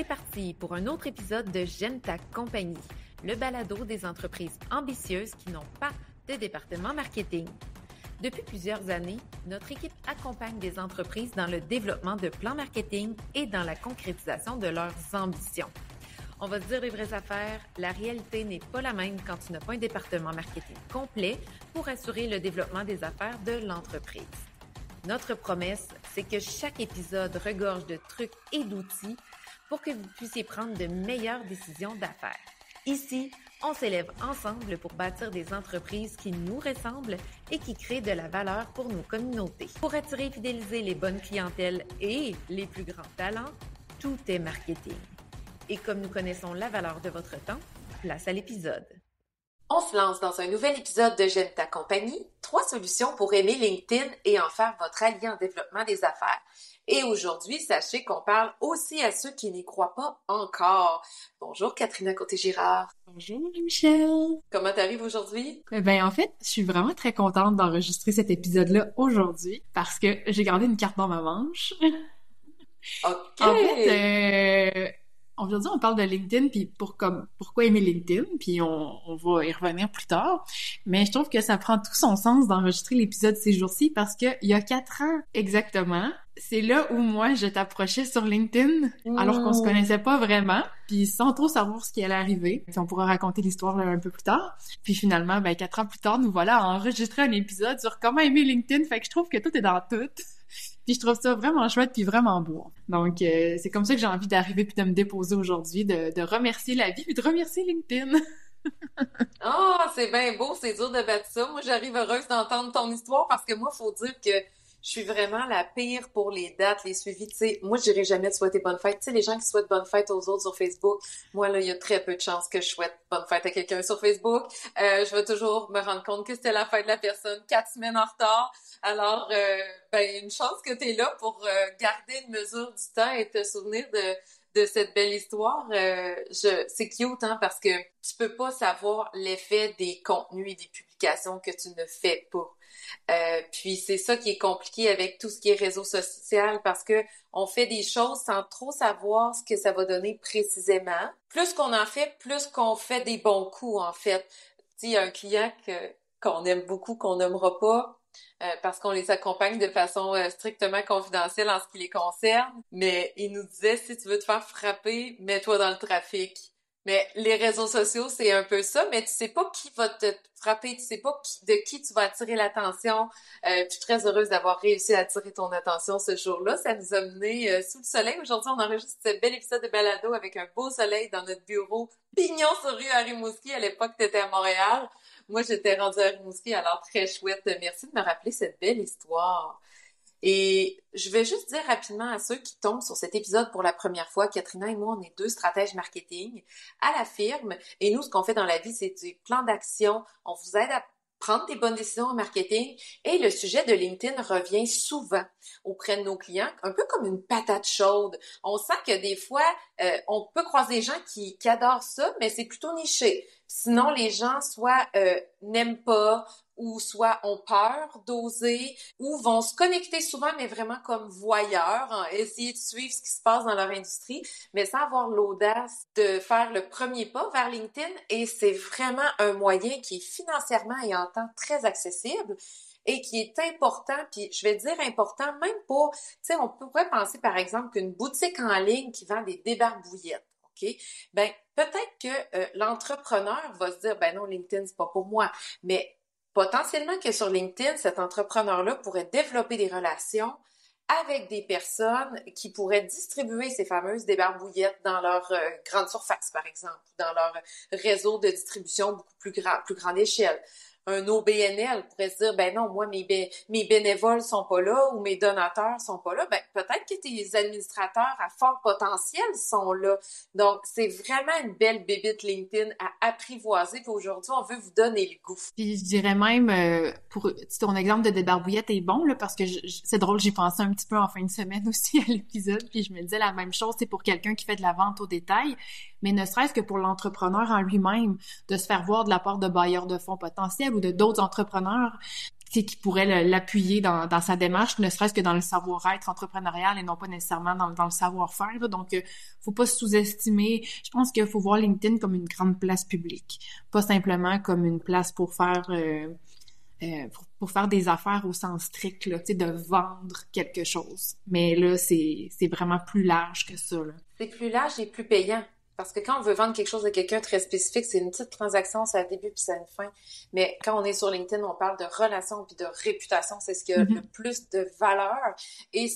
C'est parti pour un autre épisode de J'aime ta compagnie, le balado des entreprises ambitieuses qui n'ont pas de département marketing. Depuis plusieurs années, notre équipe accompagne des entreprises dans le développement de plans marketing et dans la concrétisation de leurs ambitions. On va se dire les vraies affaires, la réalité n'est pas la même quand tu n'as pas un département marketing complet pour assurer le développement des affaires de l'entreprise. Notre promesse, c'est que chaque épisode regorge de trucs et d'outils pour que vous puissiez prendre de meilleures décisions d'affaires. Ici, on s'élève ensemble pour bâtir des entreprises qui nous ressemblent et qui créent de la valeur pour nos communautés. Pour attirer et fidéliser les bonnes clientèles et les plus grands talents, tout est marketing. Et comme nous connaissons la valeur de votre temps, place à l'épisode. On se lance dans un nouvel épisode de J'aime ta compagnie, 3 solutions pour aimer LinkedIn et en faire votre allié en développement des affaires. Et aujourd'hui, sachez qu'on parle aussi à ceux qui n'y croient pas encore. Bonjour Catherine Côté-Girard. Bonjour Michel. Comment t'arrives aujourd'hui? En fait, je suis vraiment très contente d'enregistrer cet épisode-là aujourd'hui parce que j'ai gardé une carte dans ma manche. OK. En fait, aujourd'hui, on parle de LinkedIn, puis pourquoi aimer LinkedIn, puis on va y revenir plus tard. Mais je trouve que ça prend tout son sens d'enregistrer l'épisode ces jours-ci parce que il y a 4 ans exactement, c'est là où moi je t'approchais sur LinkedIn, alors qu'on se connaissait pas vraiment, puis sans trop savoir ce qui allait arriver. Puis on pourra raconter l'histoire un peu plus tard. Puis finalement, 4 ans plus tard, nous voilà à enregistrer un épisode sur comment aimer LinkedIn. Fait que je trouve que tout est dans tout. Puis je trouve ça vraiment chouette puis vraiment beau. Donc, c'est comme ça que j'ai envie d'arriver puis de me déposer aujourd'hui, de remercier la vie puis de remercier LinkedIn. Oh, c'est bien beau, c'est dur de battre ça. Moi, j'arrive heureuse d'entendre ton histoire parce que moi, faut dire que je suis vraiment la pire pour les dates, les suivis. Tu sais, moi, je dirais jamais de souhaiter bonne fête. Tu sais, les gens qui souhaitent bonne fête aux autres sur Facebook, moi, là, il y a très peu de chances que je souhaite bonne fête à quelqu'un sur Facebook. Je vais toujours me rendre compte que c'était la fête de la personne 4 semaines en retard. Alors, une chance que t'es là pour garder une mesure du temps et te souvenir de cette belle histoire. C'est cute, hein, parce que tu peux pas savoir l'effet des contenus et des publications que tu ne fais pas. Puis c'est ça qui est compliqué avec tout ce qui est réseau social parce que on fait des choses sans trop savoir ce que ça va donner précisément. Plus qu'on en fait, plus qu'on fait des bons coups, en fait. Tu sais, il y a un client qu'on aime beaucoup, qu'on nommera pas, parce qu'on les accompagne de façon strictement confidentielle en ce qui les concerne. Mais il nous disait, si tu veux te faire frapper, mets-toi dans le trafic. Mais les réseaux sociaux, c'est un peu ça, mais tu sais pas qui va te frapper, tu sais pas de qui tu vas attirer l'attention. Je suis très heureuse d'avoir réussi à attirer ton attention ce jour-là. Ça nous a mené sous le soleil. Aujourd'hui, on enregistre ce bel épisode de balado avec un beau soleil dans notre bureau Pignon sur rue à Rimouski. À l'époque, tu étais à Montréal. Moi, j'étais rendue à Rimouski, alors très chouette. Merci de me rappeler cette belle histoire. Et je vais juste dire rapidement à ceux qui tombent sur cet épisode pour la première fois, Katrina et moi, on est 2 stratèges marketing à la firme. Et nous, ce qu'on fait dans la vie, c'est du plan d'action. On vous aide à prendre des bonnes décisions en marketing. Et le sujet de LinkedIn revient souvent auprès de nos clients, un peu comme une patate chaude. On sent que des fois, on peut croiser des gens qui adorent ça, mais c'est plutôt niché. Sinon, les gens soit n'aiment pas, ou soit ont peur d'oser, ou vont se connecter souvent, mais vraiment comme voyeurs, hein, essayer de suivre ce qui se passe dans leur industrie, mais sans avoir l'audace de faire le premier pas vers LinkedIn. Et c'est vraiment un moyen qui est financièrement et en temps très accessible et qui est important, puis je vais dire important même pour, tu sais, on pourrait penser par exemple qu'une boutique en ligne qui vend des débarbouillettes, OK? Peut-être que l'entrepreneur va se dire, non, LinkedIn, c'est pas pour moi, mais potentiellement que sur LinkedIn, cet entrepreneur-là pourrait développer des relations avec des personnes qui pourraient distribuer ces fameuses débarbouillettes dans leur grande surface, par exemple, dans leur réseau de distribution beaucoup plus grande échelle. Un OBNL pourrait se dire, non, moi, mes bénévoles sont pas là ou mes donateurs sont pas là. Peut-être que tes administrateurs à fort potentiel sont là. Donc, c'est vraiment une belle bébite LinkedIn à apprivoiser. Puis aujourd'hui, on veut vous donner le goût. Puis je dirais même, pour ton exemple de débarbouillette est bon, là, parce que c'est drôle, j'y pensais un petit peu en fin de semaine aussi à l'épisode, puis je me disais la même chose, c'est pour quelqu'un qui fait de la vente au détail, mais ne serait-ce que pour l'entrepreneur en lui-même, de se faire voir de la part de bailleurs de fonds potentiels ou de d'autres entrepreneurs qui pourrait l'appuyer dans sa démarche, ne serait-ce que dans le savoir-être entrepreneurial et non pas nécessairement dans le savoir-faire. Là. Donc, faut pas se sous-estimer. Je pense qu'il faut voir LinkedIn comme une grande place publique, pas simplement comme une place pour faire pour faire des affaires au sens strict, là, tu sais, de vendre quelque chose. Mais là, c'est vraiment plus large que ça, là. C'est plus large et plus payant. Parce que quand on veut vendre quelque chose à quelqu'un très spécifique, c'est une petite transaction, ça a un début puis ça a une fin. Mais quand on est sur LinkedIn, on parle de relations puis de réputation, c'est ce qui a le plus de valeur et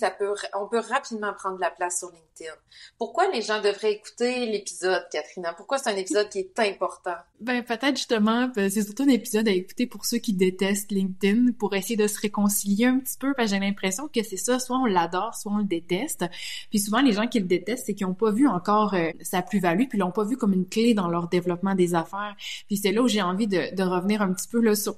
on peut rapidement prendre la place sur LinkedIn. Pourquoi les gens devraient écouter l'épisode, Catherine? Pourquoi c'est un épisode qui est important? Ben, peut-être justement, c'est surtout un épisode à écouter pour ceux qui détestent LinkedIn, pour essayer de se réconcilier un petit peu, parce que j'ai l'impression que c'est ça, soit on l'adore, soit on le déteste. Puis souvent, les gens qui le détestent, c'est qu'ils n'ont pas vu encore sa plus-value, puis ils l'ont pas vu comme une clé dans leur développement des affaires. Puis c'est là où j'ai envie de revenir un petit peu là sur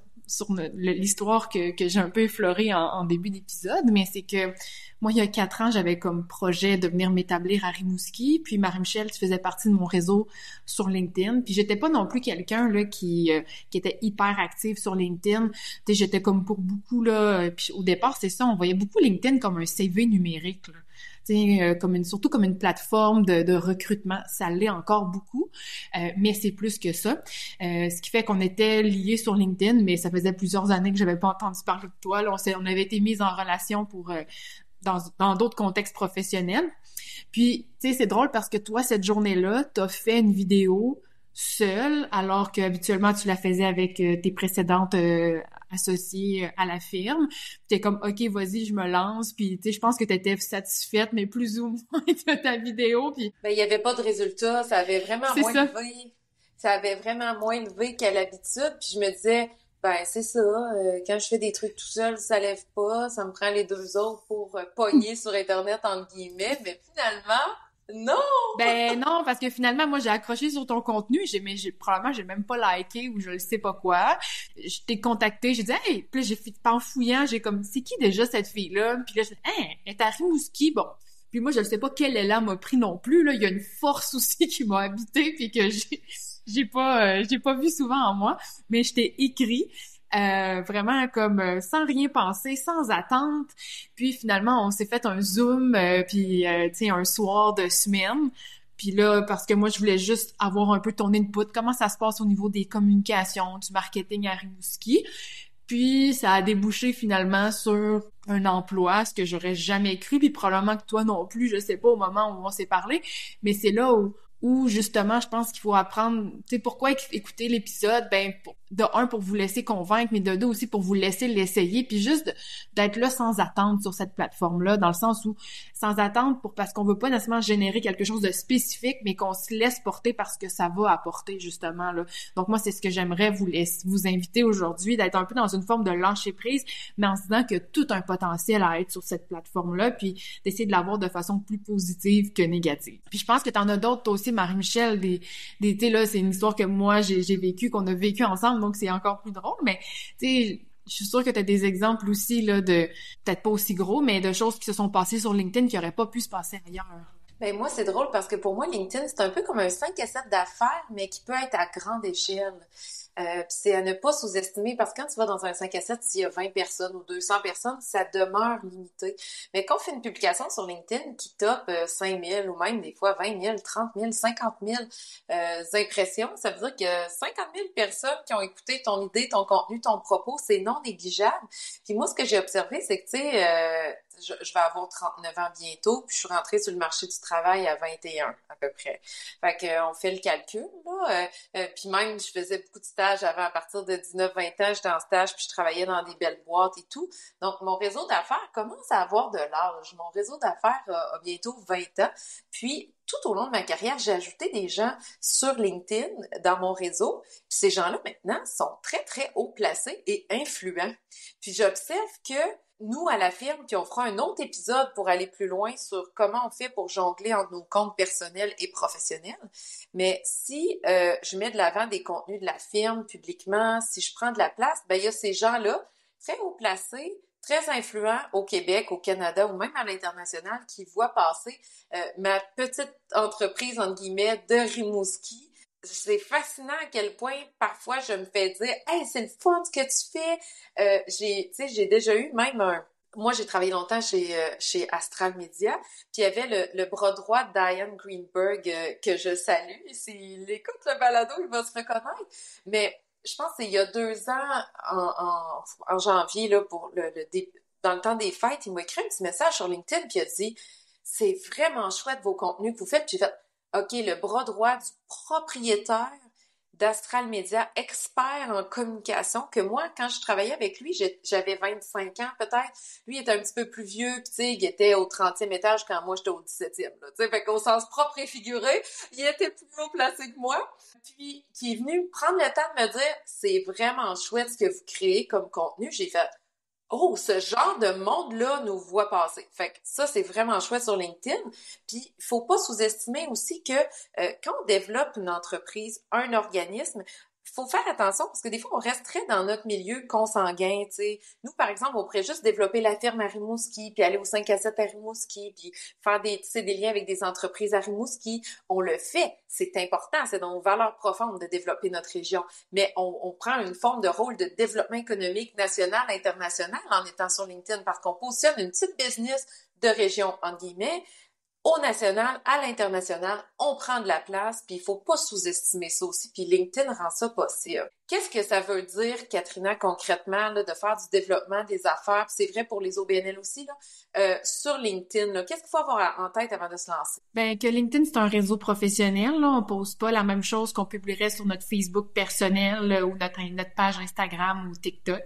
l'histoire que j'ai un peu effleurée en début d'épisode, mais c'est que moi, il y a 4 ans, j'avais comme projet de venir m'établir à Rimouski, puis Marie-Michel, tu faisais partie de mon réseau sur LinkedIn, puis j'étais pas non plus quelqu'un là qui était hyper active sur LinkedIn. Tu sais, j'étais comme pour beaucoup là, puis au départ, c'est ça, on voyait beaucoup LinkedIn comme un CV numérique là. Surtout comme une plateforme de recrutement. Ça l'est encore beaucoup, mais c'est plus que ça. Ce qui fait qu'on était liés sur LinkedIn, mais ça faisait plusieurs années que j'avais pas entendu parler de toi. Là, on avait été mis en relation pour dans d'autres contextes professionnels. Puis, tu sais, c'est drôle parce que toi, cette journée-là, t'as fait une vidéo seule, alors qu'habituellement, tu la faisais avec tes précédentes associées à la firme. T'es comme, OK, vas-y, je me lance. Puis, tu sais, je pense que t'étais satisfaite, mais plus ou moins de ta vidéo. Puis, ben, il y avait pas de résultat. Ça avait vraiment moins levé. Ça avait vraiment moins levé qu'à l'habitude. Puis je me disais, ben, c'est ça. Quand je fais des trucs tout seul, ça lève pas. Ça me prend les 2 autres pour pogner sur Internet, entre guillemets. Mais finalement, non! Ben non, parce que finalement, moi, j'ai accroché sur ton contenu, probablement, j'ai même pas liké ou je le sais pas quoi. Je t'ai contacté, j'ai dit, hey, puis là, j'ai fait, en fouillant, j'ai comme, c'est qui déjà cette fille-là? Puis là, j'ai dit, hey, elle est à Rimouski, bon. Puis moi, je ne sais pas quel élan m'a pris non plus, là. Il y a une force aussi qui m'a habité puis que j'ai pas vu souvent en moi. Mais je t'ai écrit. Vraiment comme sans rien penser, sans attente. Puis finalement, on s'est fait un Zoom, puis tu sais, un soir de semaine. Puis là, parce que moi, je voulais juste avoir un peu ton input, comment ça se passe au niveau des communications, du marketing à Rimouski. Puis ça a débouché finalement sur un emploi, ce que j'aurais jamais cru, puis probablement que toi non plus, je sais pas au moment où on s'est parlé, mais c'est là où justement, je pense qu'il faut apprendre, tu sais, pourquoi écouter l'épisode, ben, de un, pour vous laisser convaincre, mais de deux aussi pour vous laisser l'essayer, puis juste d'être là sans attendre sur cette plateforme-là, dans le sens où, sans attendre parce qu'on veut pas nécessairement générer quelque chose de spécifique, mais qu'on se laisse porter parce que ça va apporter, justement, là. Donc, moi, c'est ce que j'aimerais vous inviter aujourd'hui, d'être un peu dans une forme de lâcher prise, mais en se disant que tout un potentiel à être sur cette plateforme-là, puis d'essayer de l'avoir de façon plus positive que négative. Puis je pense que t'en as d'autres, toi aussi, Marie-Michel, tu sais, là, c'est une histoire que moi, j'ai vécu, qu'on a vécu ensemble, donc c'est encore plus drôle, mais, tu sais, je suis sûre que tu as des exemples aussi, là, de, peut-être pas aussi gros, mais de choses qui se sont passées sur LinkedIn qui n'auraient pas pu se passer ailleurs. Ben moi, c'est drôle parce que pour moi, LinkedIn, c'est un peu comme un 5 à 7 d'affaires, mais qui peut être à grande échelle. Puis c'est à ne pas sous-estimer parce que quand tu vas dans un 5 à 7, s'il y a 20 personnes ou 200 personnes, ça demeure limité. Mais quand on fait une publication sur LinkedIn qui top 5 000 ou même des fois 20 000, 30 000, 50 000 impressions, ça veut dire que 50 000 personnes qui ont écouté ton idée, ton contenu, ton propos, c'est non négligeable. Puis moi, ce que j'ai observé, c'est que, tu sais, je vais avoir 39 ans bientôt, puis je suis rentrée sur le marché du travail à 21 à peu près. Fait que on fait le calcul, là. Puis même, je faisais beaucoup de stages avant, à partir de 19-20 ans, j'étais en stage, puis je travaillais dans des belles boîtes et tout. Donc, mon réseau d'affaires commence à avoir de l'âge. Mon réseau d'affaires a bientôt 20 ans. Puis, tout au long de ma carrière, j'ai ajouté des gens sur LinkedIn dans mon réseau. Puis ces gens-là, maintenant, sont très, très haut placés et influents. Puis j'observe que nous, à la firme, puis on fera un autre épisode pour aller plus loin sur comment on fait pour jongler entre nos comptes personnels et professionnels. Mais si je mets de l'avant des contenus de la firme publiquement, si je prends de la place, ben il y a ces gens-là très haut placés, très influents au Québec, au Canada ou même à l'international qui voient passer ma petite entreprise, entre guillemets, de Rimouski c'est fascinant à quel point parfois je me fais dire « Hey, c'est le fun ce que tu fais! » j'ai déjà eu même Moi, j'ai travaillé longtemps chez Astral Media, puis il y avait le bras droit de Diane Greenberg que je salue. S'il écoute le balado, il va se reconnaître. Mais je pense que c'est il y a 2 ans, en janvier, là, dans le temps des fêtes, il m'a écrit un petit message sur LinkedIn, puis il a dit « C'est vraiment chouette vos contenus que vous faites. » Puis j'ai fait « OK, le bras droit du propriétaire d'Astral Media, expert en communication, que moi, quand je travaillais avec lui, j'avais 25 ans peut-être. Lui, il était un petit peu plus vieux, puis tu sais, il était au 30e étage quand moi, j'étais au 17e. Là, tu sais, fait qu'au sens propre et figuré, il était plus haut placé que moi. Puis, qui est venu prendre le temps de me dire, c'est vraiment chouette ce que vous créez comme contenu. J'ai fait, oh, ce genre de monde-là nous voit passer. Fait que ça, c'est vraiment chouette sur LinkedIn. Puis, il faut pas sous-estimer aussi que quand on développe une entreprise, un organisme, il faut faire attention parce que des fois, on reste très dans notre milieu consanguin, tu sais. Nous, par exemple, on pourrait juste développer la ferme à Rimouski, puis aller au 5 à 7 à Rimouski, puis faire des liens avec des entreprises à Rimouski. On le fait. C'est important. C'est dans nos valeurs profondes de développer notre région. Mais on prend une forme de rôle de développement économique national, international en étant sur LinkedIn parce qu'on positionne une petite business de région, entre guillemets, au national, à l'international, on prend de la place, puis il faut pas sous-estimer ça aussi, puis LinkedIn rend ça possible. Qu'est-ce que ça veut dire, Katrina, concrètement, là, de faire du développement des affaires, puis c'est vrai pour les OBNL aussi, là, sur LinkedIn, là, qu'est-ce qu'il faut avoir en tête avant de se lancer? Ben, que LinkedIn, c'est un réseau professionnel, là. On pose pas la même chose qu'on publierait sur notre Facebook personnel, là, ou notre page Instagram ou TikTok.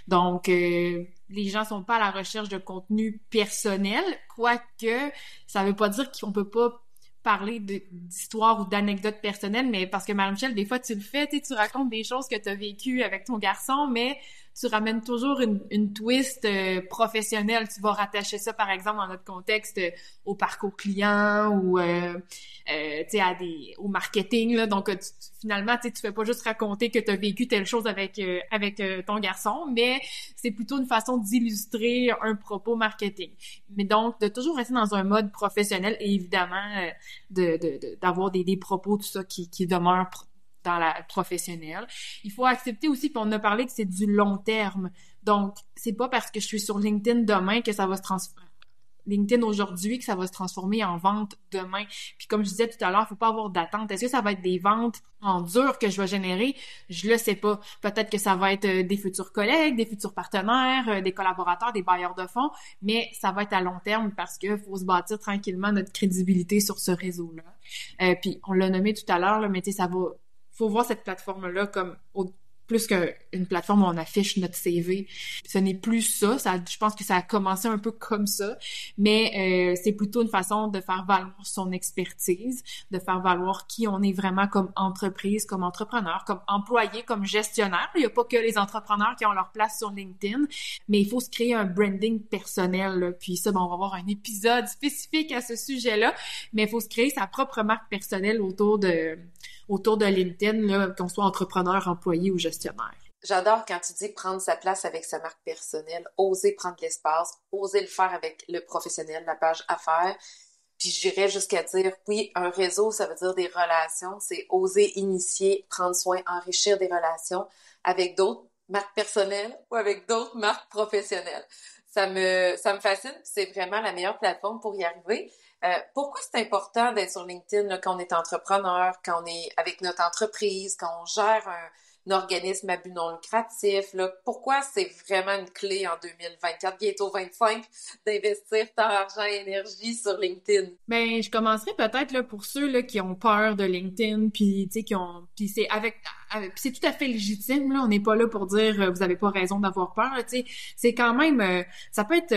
Donc, les gens sont pas à la recherche de contenu personnel, quoique ça veut pas dire qu'on peut pas parler d'histoires ou d'anecdotes personnelles, mais parce que Marie-Michel, des fois, tu le fais, tu racontes des choses que tu as vécues avec ton garçon, mais tu ramènes toujours une twist professionnelle. Tu vas rattacher ça, par exemple, dans notre contexte, au parcours client ou tu sais, au marketing, là. Donc, finalement, tu fais pas juste raconter que tu as vécu telle chose avec ton garçon, mais c'est plutôt une façon d'illustrer un propos marketing. Mais donc, de toujours rester dans un mode professionnel et évidemment d'avoir des propos, tout ça, qui demeurent dans la professionnelle. Il faut accepter aussi, puis on a parlé que c'est du long terme. Donc, c'est pas parce que je suis sur LinkedIn demain que ça va se transformer. LinkedIn aujourd'hui que ça va se transformer en vente demain. Puis comme je disais tout à l'heure, faut pas avoir d'attente. Est-ce que ça va être des ventes en dur que je vais générer? Je le sais pas. Peut-être que ça va être des futurs collègues, des futurs partenaires, des collaborateurs, des bailleurs de fonds, mais ça va être à long terme parce que faut se bâtir tranquillement notre crédibilité sur ce réseau-là. Puis on l'a nommé tout à l'heure, là, mais tu sais, ça va... Faut voir cette plateforme-là comme plus qu'une plateforme où on affiche notre CV. Ce n'est plus ça. Je pense que ça a commencé un peu comme ça, mais c'est plutôt une façon de faire valoir son expertise, de faire valoir qui on est vraiment comme entreprise, comme entrepreneur, comme employé, comme gestionnaire. Il n'y a pas que les entrepreneurs qui ont leur place sur LinkedIn, mais il faut se créer un branding personnel, là. Puis ça, on va avoir un épisode spécifique à ce sujet-là, mais il faut se créer sa propre marque personnelle autour de LinkedIn, là, qu'on soit entrepreneur, employé ou gestionnaire. J'adore quand tu dis prendre sa place avec sa marque personnelle, oser prendre l'espace, oser le faire avec le professionnel, la page affaires. Puis j'irais jusqu'à dire, oui, un réseau, ça veut dire des relations, c'est oser initier, prendre soin, enrichir des relations avec d'autres marques personnelles ou avec d'autres marques professionnelles. Ça me fascine, c'est vraiment la meilleure plateforme pour y arriver. Pourquoi c'est important d'être sur LinkedIn là, quand on est entrepreneur, quand on est avec notre entreprise, quand on gère un organisme à but non lucratif, là, pourquoi c'est vraiment une clé en 2024, bientôt 25, d'investir tant d'argent et énergie sur LinkedIn? Ben, je commencerai peut-être là pour ceux là qui ont peur de LinkedIn, puis tu sais puis c'est c'est tout à fait légitime là. On n'est pas là pour dire vous avez pas raison d'avoir peur. Tu sais, c'est quand même ça peut être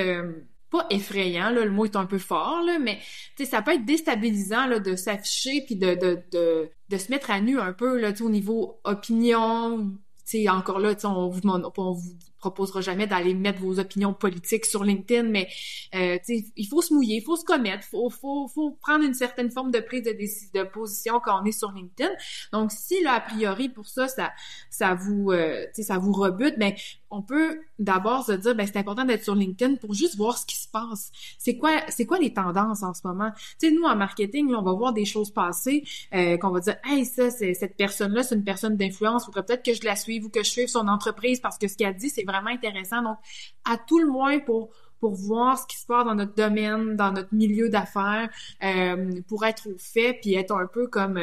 pas effrayant, là, le mot est un peu fort, là, mais tu sais, ça peut être déstabilisant là, de s'afficher puis de se mettre à nu un peu là, au niveau opinion. Tu sais, encore là, on vous proposera jamais d'aller mettre vos opinions politiques sur LinkedIn, mais tu sais, il faut se mouiller, il faut se commettre, faut prendre une certaine forme de prise de position quand on est sur LinkedIn. Donc si là a priori pour ça vous tu sais, ça vous rebute, ben on peut d'abord se dire ben c'est important d'être sur LinkedIn pour juste voir ce qui se passe. C'est quoi les tendances en ce moment? Tu sais, nous en marketing, là, on va voir des choses passer qu'on va dire hey, ça c'est cette personne-là, c'est une personne d'influence, faudrait peut-être que je la suive ou que je suive son entreprise parce que ce qu'elle dit c'est vraiment intéressant. Donc à tout le moins pour voir ce qui se passe dans notre domaine, dans notre milieu d'affaires, pour être au fait puis être un peu comme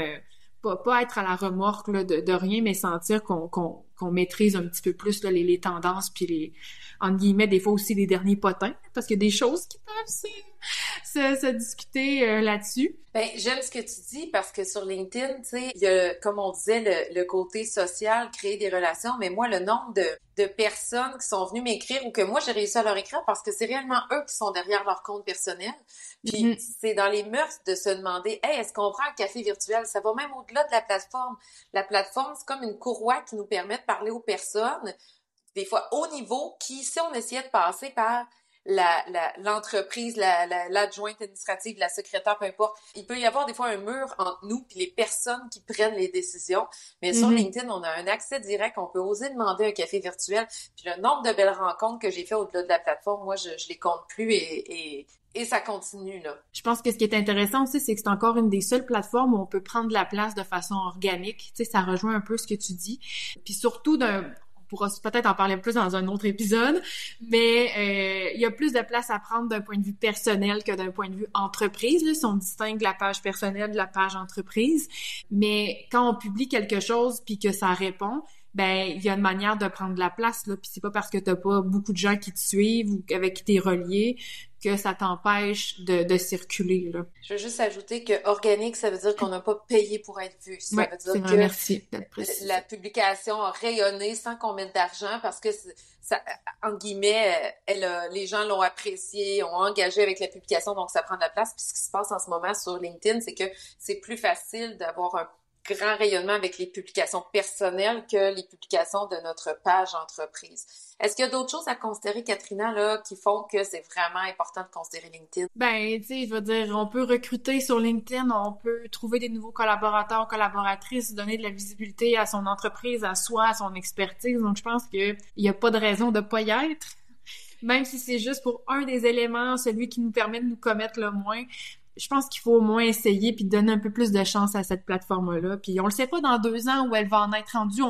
pas être à la remorque là, de rien, mais sentir qu'on maîtrise un petit peu plus là, les tendances puis les entre guillemets des fois aussi les derniers potins parce qu'il y a des choses qui peuvent se discuter là-dessus. Ben, j'aime ce que tu dis parce que sur LinkedIn, tu sais, il y a, comme on disait, le côté social, créer des relations, mais moi, le nombre de personnes qui sont venues m'écrire ou que moi, j'ai réussi à leur écrire parce que c'est réellement eux qui sont derrière leur compte personnel. Puis, c'est dans les mœurs de se demander, hey, est-ce qu'on prend un café virtuel? Ça va même au-delà de la plateforme. La plateforme, c'est comme une courroie qui nous permet de parler aux personnes, des fois haut niveau, qui, si on essayait de passer par l'entreprise, l'adjointe administrative, la secrétaire, peu importe. Il peut y avoir des fois un mur entre nous et les personnes qui prennent les décisions. Mais sur LinkedIn, on a un accès direct. On peut oser demander un café virtuel. Puis le nombre de belles rencontres que j'ai fait au-delà de la plateforme, moi, je les compte plus et ça continue, là. Je pense que ce qui est intéressant aussi, c'est que c'est encore une des seules plateformes où on peut prendre la place de façon organique. Tu sais, ça rejoint un peu ce que tu dis. Puis surtout on pourra peut-être en parler plus dans un autre épisode, mais il y a plus de place à prendre d'un point de vue personnel que d'un point de vue entreprise, là, si on distingue la page personnelle de la page entreprise. Mais quand on publie quelque chose puis que ça répond, ben il y a une manière de prendre de la place, là, puis c'est pas parce que t'as pas beaucoup de gens qui te suivent ou avec qui t'es relié que ça t'empêche de circuler, là. Je veux juste ajouter que organique, ça veut dire qu'on n'a pas payé pour être vu. Ça veut dire que merci la publication a rayonné sans qu'on mette d'argent parce que ça, entre guillemets, les gens l'ont apprécié, ont engagé avec la publication, donc ça prend de la place. Puis ce qui se passe en ce moment sur LinkedIn, c'est que c'est plus facile d'avoir un grand rayonnement avec les publications personnelles que les publications de notre page entreprise. Est-ce qu'il y a d'autres choses à considérer, Katrina, là, qui font que c'est vraiment important de considérer LinkedIn? Ben, tu sais, je veux dire, on peut recruter sur LinkedIn, on peut trouver des nouveaux collaborateurs, collaboratrices, donner de la visibilité à son entreprise, à soi, à son expertise. Donc, je pense qu'il y a pas de raison de pas y être. Même si c'est juste pour un des éléments, celui qui nous permet de nous commettre le moins. Je pense qu'il faut au moins essayer puis donner un peu plus de chance à cette plateforme-là. Puis on le sait pas dans 2 ans où elle va en être rendue.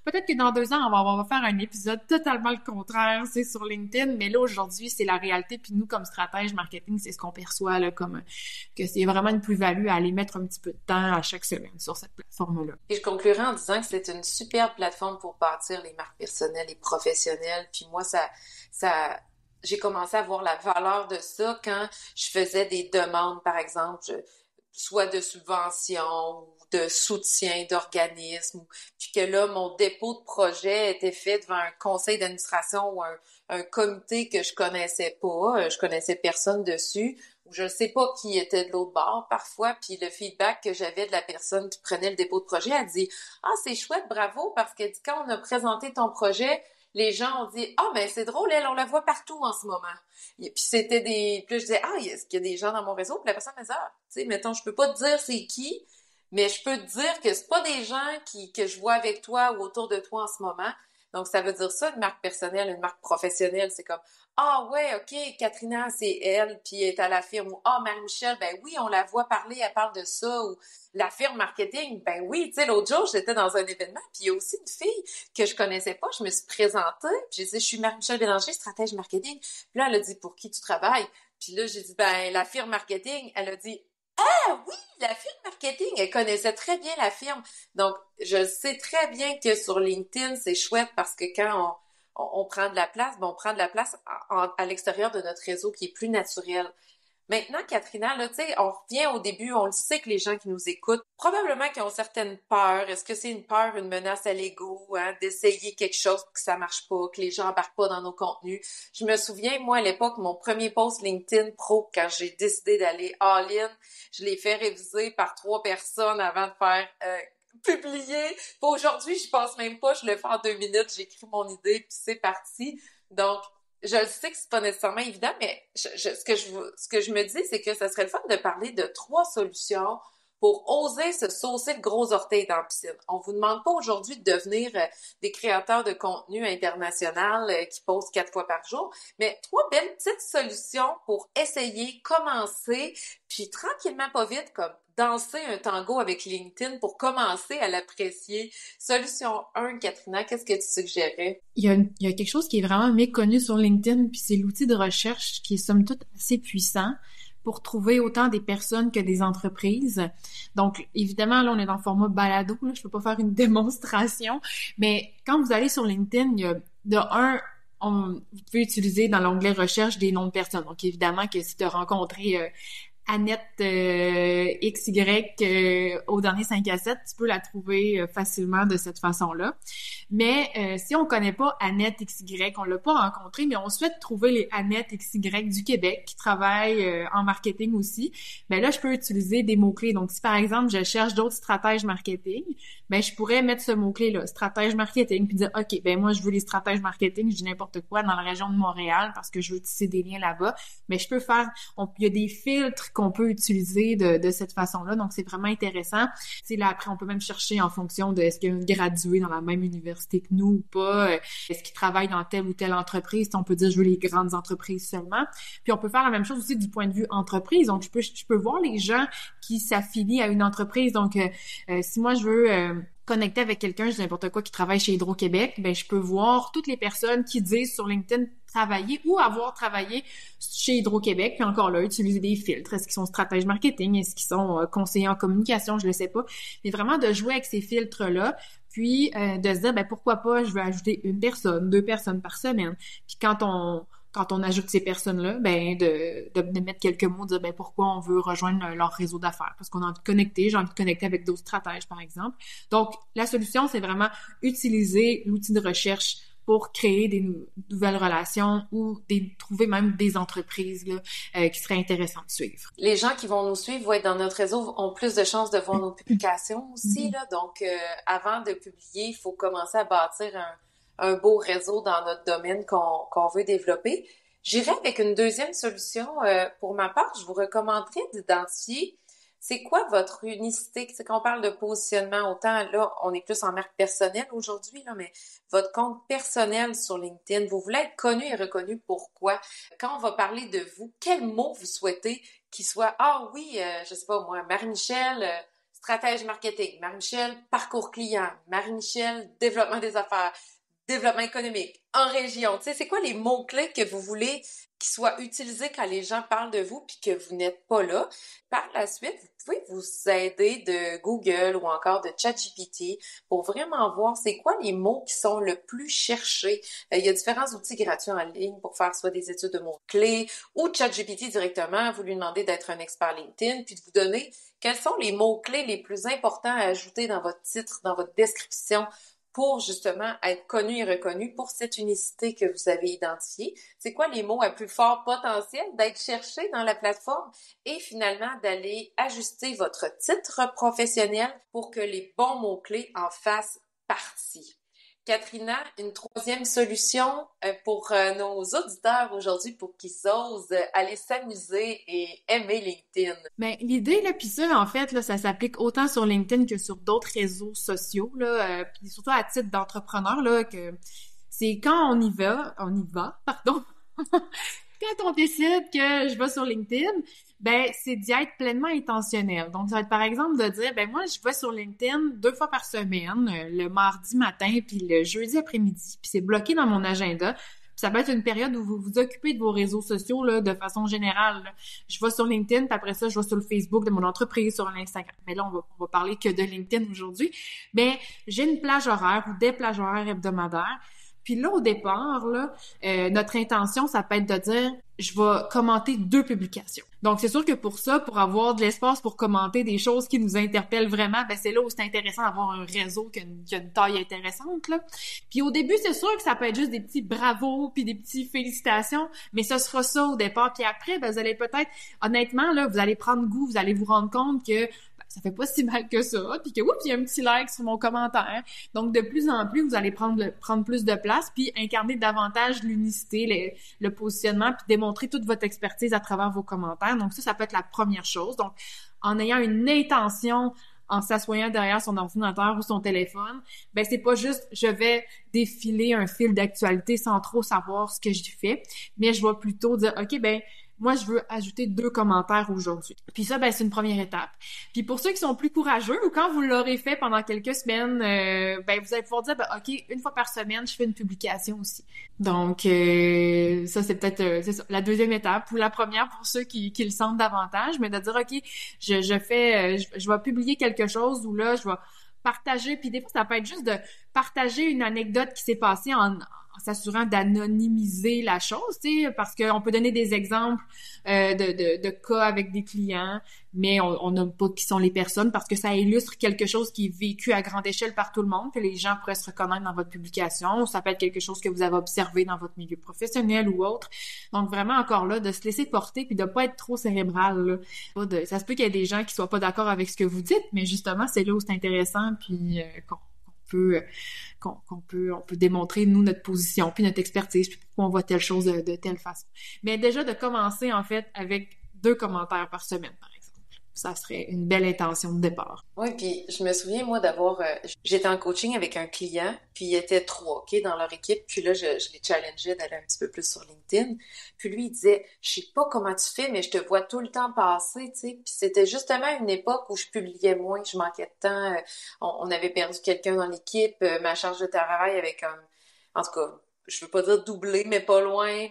Peut-être que dans 2 ans, on va faire un épisode totalement le contraire, c'est sur LinkedIn. Mais là, aujourd'hui, c'est la réalité. Puis nous, comme stratège marketing, c'est ce qu'on perçoit là, comme que c'est vraiment une plus-value à aller mettre un petit peu de temps à chaque semaine sur cette plateforme-là. Et je conclurai en disant que c'est une superbe plateforme pour bâtir les marques personnelles et professionnelles. Puis moi, j'ai commencé à voir la valeur de ça quand je faisais des demandes, par exemple, soit de subventions ou de soutien d'organismes, puis que là, mon dépôt de projet était fait devant un conseil d'administration ou un comité que je connaissais pas, je connaissais personne dessus, ou je ne sais pas qui était de l'autre bord parfois, puis le feedback que j'avais de la personne qui prenait le dépôt de projet, elle dit « Ah, c'est chouette, bravo, parce que quand on a présenté ton projet, les gens ont dit « Ah, ben c'est drôle, on la voit partout en ce moment. » Puis c'était Puis je disais « Ah, est-ce qu'il y a des gens dans mon réseau? » Puis la personne me disait « Ah, tu sais, mettons, je peux pas te dire c'est qui, mais je peux te dire que c'est pas des gens que je vois avec toi ou autour de toi en ce moment. » Donc, ça veut dire ça, une marque personnelle, une marque professionnelle. C'est comme « Ah ouais, OK, Katrina, c'est elle, puis elle est à la firme. » Ou « Ah, Marie-Michel, ben oui, on la voit parler, elle parle de ça. » Ou la firme marketing, ben oui, tu sais, l'autre jour, j'étais dans un événement, puis il y a aussi une fille que je connaissais pas, je me suis présentée, puis j'ai dit, je suis Marie-Michel Bélanger, stratège marketing. Puis là, elle a dit, pour qui tu travailles? Puis là, j'ai dit, ben, la firme marketing. Elle a dit, ah oui, la firme marketing, elle connaissait très bien la firme. Donc, je sais très bien que sur LinkedIn, c'est chouette parce que quand on prend de la place, ben, on prend de la place à l'extérieur de notre réseau qui est plus naturel. Maintenant, Katrina, là, tu sais, on revient au début, on le sait que les gens qui nous écoutent, probablement qu'ils ont certaines peurs. Est-ce que c'est une peur, une menace à l'ego, hein, d'essayer quelque chose que ça marche pas, que les gens embarquent pas dans nos contenus? Je me souviens, moi, à l'époque, mon premier post LinkedIn pro, quand j'ai décidé d'aller all-in, je l'ai fait réviser par 3 personnes avant de faire publier. Puis aujourd'hui, je pense même pas, je le fais en 2 minutes, j'écris mon idée, puis c'est parti. Donc, je le sais que c'est pas nécessairement évident, mais ce que je me dis, c'est que ça serait le fun de parler de 3 solutions pour oser se saucer le gros orteil dans la piscine. On vous demande pas aujourd'hui de devenir des créateurs de contenu international qui posent 4 fois par jour, mais 3 belles petites solutions pour essayer, commencer, puis tranquillement, pas vite, comme danser un tango avec LinkedIn pour commencer à l'apprécier. Solution 1, Katrina, qu'est-ce que tu suggérais? Il y a quelque chose qui est vraiment méconnu sur LinkedIn, puis c'est l'outil de recherche qui est somme toute assez puissant pour trouver autant des personnes que des entreprises. Donc, évidemment, là, on est dans le format balado, là, je peux pas faire une démonstration, mais quand vous allez sur LinkedIn, il y a vous pouvez utiliser dans l'onglet recherche des noms de personnes. Donc, évidemment que si tu as rencontré Annette XY au dernier 5 à 7, tu peux la trouver facilement de cette façon-là. Mais si on connaît pas Annette XY, on l'a pas rencontrée, mais on souhaite trouver les Annette XY du Québec qui travaillent en marketing aussi, ben là, je peux utiliser des mots-clés. Donc, si par exemple, je cherche d'autres stratèges marketing, ben je pourrais mettre ce mot-clé-là, stratège marketing, puis dire, OK, ben moi, je veux les stratèges marketing, je dis n'importe quoi dans la région de Montréal parce que je veux tisser des liens là-bas. Mais je peux il y a des filtres qu'on peut utiliser de cette façon-là. Donc, c'est vraiment intéressant. Tu sais, là, après, on peut même chercher en fonction de est-ce qu'il y a un gradué dans la même université que nous ou pas, est-ce qu'il travaille dans telle ou telle entreprise. On peut dire, je veux les grandes entreprises seulement. Puis, on peut faire la même chose aussi du point de vue entreprise. Donc, je peux voir les gens qui s'affilient à une entreprise. Donc, si moi, je veux connecter avec quelqu'un, je dis n'importe quoi, qui travaille chez Hydro-Québec, ben je peux voir toutes les personnes qui disent sur LinkedIn travailler ou avoir travaillé chez Hydro-Québec, puis encore là, utiliser des filtres. Est-ce qu'ils sont stratèges marketing? Est-ce qu'ils sont conseillers en communication? Je le sais pas. Mais vraiment de jouer avec ces filtres-là, puis de se dire, ben pourquoi pas, je veux ajouter 1 personne, 2 personnes par semaine. Puis quand on ajoute ces personnes-là, ben de mettre quelques mots, de dire ben pourquoi on veut rejoindre leur réseau d'affaires, parce qu'on a envie de connecter, j'ai envie de connecter avec d'autres stratèges, par exemple. Donc, la solution, c'est vraiment utiliser l'outil de recherche pour créer des nouvelles relations ou trouver même des entreprises là, qui seraient intéressantes de suivre. Les gens qui vont nous suivre, vont être dans notre réseau, ont plus de chances de voir nos publications aussi. Là. Donc, avant de publier, il faut commencer à bâtir un beau réseau dans notre domaine qu'on veut développer. J'irai avec une deuxième solution. Pour ma part, je vous recommanderais d'identifier c'est quoi votre unicité. C'est quand on parle de positionnement, autant là, on est plus en marque personnelle aujourd'hui, là, mais votre compte personnel sur LinkedIn, vous voulez être connu et reconnu pourquoi? Quand on va parler de vous, quel mot vous souhaitez qu'il soit, ah oui, je sais pas moi, Marie-Michel, stratège marketing, Marie-Michel, parcours client, Marie-Michel, développement des affaires, développement économique, en région. Tu sais, c'est quoi les mots-clés que vous voulez qui soient utilisés quand les gens parlent de vous puis que vous n'êtes pas là? Par la suite, vous pouvez vous aider de Google ou encore de ChatGPT pour vraiment voir c'est quoi les mots qui sont le plus cherchés. Il y a différents outils gratuits en ligne pour faire soit des études de mots-clés ou ChatGPT directement. Vous lui demandez d'être un expert LinkedIn puis de vous donner quels sont les mots-clés les plus importants à ajouter dans votre titre, dans votre description, pour justement être connu et reconnu pour cette unicité que vous avez identifiée. C'est quoi les mots à plus fort potentiel d'être cherchés dans la plateforme et finalement d'aller ajuster votre titre professionnel pour que les bons mots-clés en fassent partie. Katrina, une troisième solution pour nos auditeurs aujourd'hui pour qu'ils osent aller s'amuser et aimer LinkedIn. Ben, l'idée, là, puis ça, en fait, là, ça s'applique autant sur LinkedIn que sur d'autres réseaux sociaux, là, puis surtout à titre d'entrepreneur, là, que c'est quand on y va, pardon, quand on décide que je vais sur LinkedIn, ben c'est d'y être pleinement intentionnel. Donc, ça va être par exemple de dire, ben moi, je vais sur LinkedIn 2 fois par semaine, le mardi matin puis le jeudi après-midi, puis c'est bloqué dans mon agenda. Puis ça peut être une période où vous vous occupez de vos réseaux sociaux là, de façon générale. Là. Je vais sur LinkedIn, puis après ça, je vais sur le Facebook de mon entreprise, sur l'Instagram. Mais là, on va parler que de LinkedIn aujourd'hui. Ben, j'ai une plage horaire ou des plages horaires hebdomadaires. Puis là, au départ, là, notre intention, ça peut être de dire, je vais commenter 2 publications. Donc, c'est sûr que pour ça, pour avoir de l'espace pour commenter des choses qui nous interpellent vraiment, ben c'est là où c'est intéressant d'avoir un réseau qui a une taille intéressante, là. Puis au début, c'est sûr que ça peut être juste des petits bravos puis des petits félicitations, mais ce sera ça au départ. Puis après, ben, vous allez peut-être, honnêtement, là, vous allez prendre goût, vous allez vous rendre compte que ça fait pas si mal que ça, puis que oups, il y a un petit like sur mon commentaire. Donc de plus en plus, vous allez prendre plus de place, puis incarner davantage l'unicité, le positionnement, puis démontrer toute votre expertise à travers vos commentaires. Donc ça peut être la première chose. Donc en ayant une intention, en s'assoyant derrière son ordinateur ou son téléphone, ben c'est pas juste je vais défiler un fil d'actualité sans trop savoir ce que je fais, mais je vais plutôt dire OK, ben moi je veux ajouter 2 commentaires aujourd'hui. Puis ça, ben c'est une première étape. Puis pour ceux qui sont plus courageux ou quand vous l'aurez fait pendant quelques semaines, ben vous allez pouvoir dire ben OK, une fois par semaine, je fais une publication aussi. Donc ça c'est peut-être c'est ça, la deuxième étape ou la première pour ceux qui le sentent davantage, mais de dire OK, je vais publier quelque chose où là je vais partager, puis des fois ça peut être juste de partager une anecdote qui s'est passée en s'assurant d'anonymiser la chose, tu sais, parce qu'on peut donner des exemples de cas avec des clients, mais on nomme pas qui sont les personnes parce que ça illustre quelque chose qui est vécu à grande échelle par tout le monde, que les gens pourraient se reconnaître dans votre publication. Ça peut être quelque chose que vous avez observé dans votre milieu professionnel ou autre. Donc vraiment encore là, de se laisser porter puis de pas être trop cérébral. Là. Ça se peut qu'il y ait des gens qui soient pas d'accord avec ce que vous dites, mais justement c'est là où c'est intéressant puis on peut démontrer, nous, notre position, puis notre expertise, puis pourquoi on voit telle chose de telle façon. Mais déjà, de commencer, en fait, avec 2 commentaires par semaine, par exemple. Ça serait une belle intention de départ. Oui, puis je me souviens, moi, j'étais en coaching avec un client, puis il était 3, OK, dans leur équipe, puis là, je les challengeais d'aller un petit peu plus sur LinkedIn, puis lui, il disait, je sais pas comment tu fais, mais je te vois tout le temps passer, tu sais, puis c'était justement une époque où je publiais moins, je manquais de temps, on avait perdu quelqu'un dans l'équipe, ma charge de travail avait comme, en tout cas, je veux pas dire doublé, mais pas loin,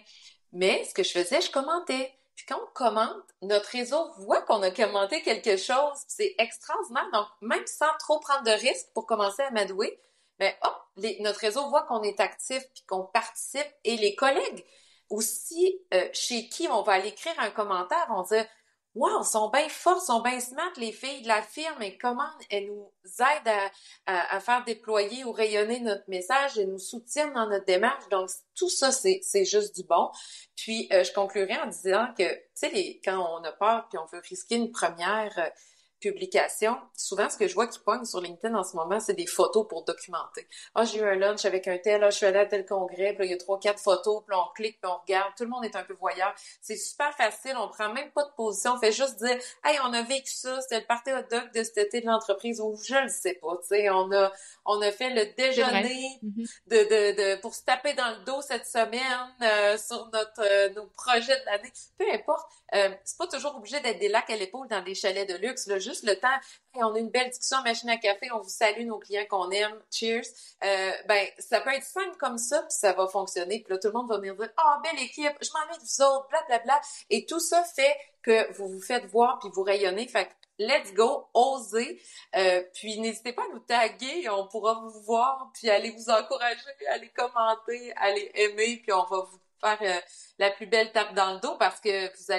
mais ce que je faisais, je commentais. Puis quand on commente, notre réseau voit qu'on a commenté quelque chose, puis c'est extraordinaire. Donc, même sans trop prendre de risques pour commencer à m'adouer, ben hop, notre réseau voit qu'on est actif puis qu'on participe. Et les collègues aussi, chez qui on va aller écrire un commentaire, vont dire « Wow, sont bien fortes, sont bien smart, les filles de la firme, et comment elles nous aident à faire déployer ou rayonner notre message et nous soutiennent dans notre démarche. » Donc, tout ça, c'est juste du bon. Puis, je conclurai en disant que, tu sais, quand on a peur puis on veut risquer une première publication, souvent, ce que je vois qui pogne sur LinkedIn en ce moment, c'est des photos pour documenter. Ah, j'ai eu un lunch avec un tel, je suis allée à tel congrès, puis là, il y a 3-4 photos, puis là, on clique, puis on regarde. Tout le monde est un peu voyeur. C'est super facile, on prend même pas de position, on fait juste dire « Hey, on a vécu ça, c'était le party hot dog de cet été de l'entreprise » ou je le sais pas, tu sais, on a fait le déjeuner pour se taper dans le dos cette semaine sur nos projets de l'année. Peu importe, c'est pas toujours obligé d'être des lacs à l'épaule dans des chalets de luxe, là, juste le temps, hey, on a une belle discussion à machine à café, on vous salue nos clients qu'on aime, cheers. Ben, ça peut être simple comme ça, puis ça va fonctionner. Puis là, tout le monde va venir dire « Ah, belle équipe, je m'ennuie de vous autres, blablabla. » Et tout ça fait que vous vous faites voir puis vous rayonnez. Fait que let's go, osez. Puis n'hésitez pas à nous taguer, on pourra vous voir, puis aller vous encourager, aller commenter, aller aimer, puis on va vous faire la plus belle tape dans le dos parce que vous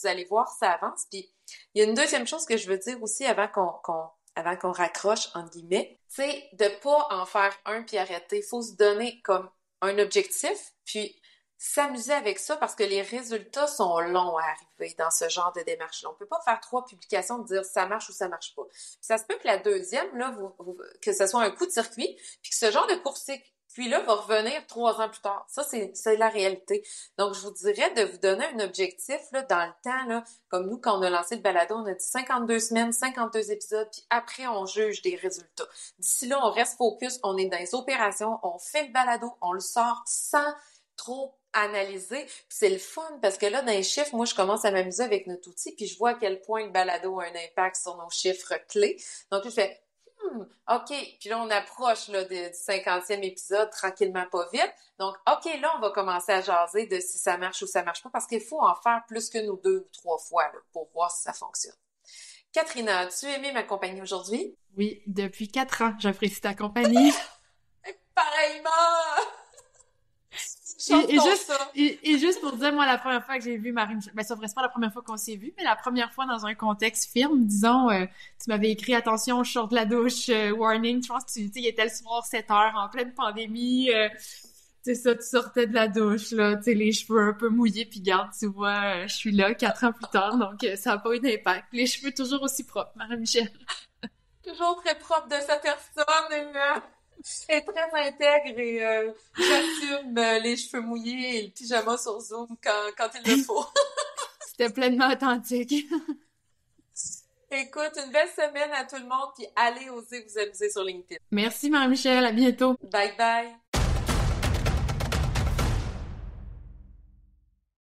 allez voir, ça avance. Puis il y a une deuxième chose que je veux dire aussi avant qu'on raccroche, entre guillemets, c'est de pas en faire un puis arrêter. Il faut se donner comme un objectif, puis s'amuser avec ça parce que les résultats sont longs à arriver dans ce genre de démarche-là. On peut pas faire 3 publications et dire ça marche ou ça marche pas. Puis ça se peut que la deuxième, là, que ce soit un coup de circuit, puis que ce genre de court-circuit-là va revenir 3 ans plus tard. Ça, c'est la réalité. Donc, je vous dirais de vous donner un objectif là, dans le temps, là, comme nous, quand on a lancé le balado, on a dit 52 semaines, 52 épisodes, puis après, on juge des résultats. D'ici là, on reste focus, on est dans les opérations, on fait le balado, on le sort sans trop analyser. Puis c'est le fun parce que là, dans les chiffres, moi, je commence à m'amuser avec notre outil puis je vois à quel point le balado a un impact sur nos chiffres clés. Donc, je fais OK. Puis là, on approche là, du 50e épisode tranquillement, pas vite. Donc, OK, là, on va commencer à jaser de si ça marche ou ça marche pas parce qu'il faut en faire plus que nous 2 ou 3 fois là, pour voir si ça fonctionne. Catherina, as-tu aimé ma compagnie aujourd'hui? Oui, depuis 4 ans, j'apprécie ta compagnie. Pareillement! Et juste pour dire, moi, la première fois que j'ai vu Marine, ben, ça c'est pas la première fois qu'on s'est vu, mais la première fois dans un contexte film, disons, tu m'avais écrit, attention, je sors de la douche, warning, je pense que il était le soir 7 heures, en pleine pandémie, C'est ça, tu sortais de la douche, là, tu sais, les cheveux un peu mouillés, puis garde, tu vois, je suis là 4 ans plus tard, donc ça n'a pas eu d'impact. Les cheveux toujours aussi propres, Marie-Michel. Toujours très propre de sa personne et très intègre et j'assume les cheveux mouillés et le pyjama sur Zoom quand il le faut. C'était pleinement authentique. Écoute, une belle semaine à tout le monde, puis allez oser vous amuser sur LinkedIn. Merci, Marie-Michel, à bientôt. Bye bye!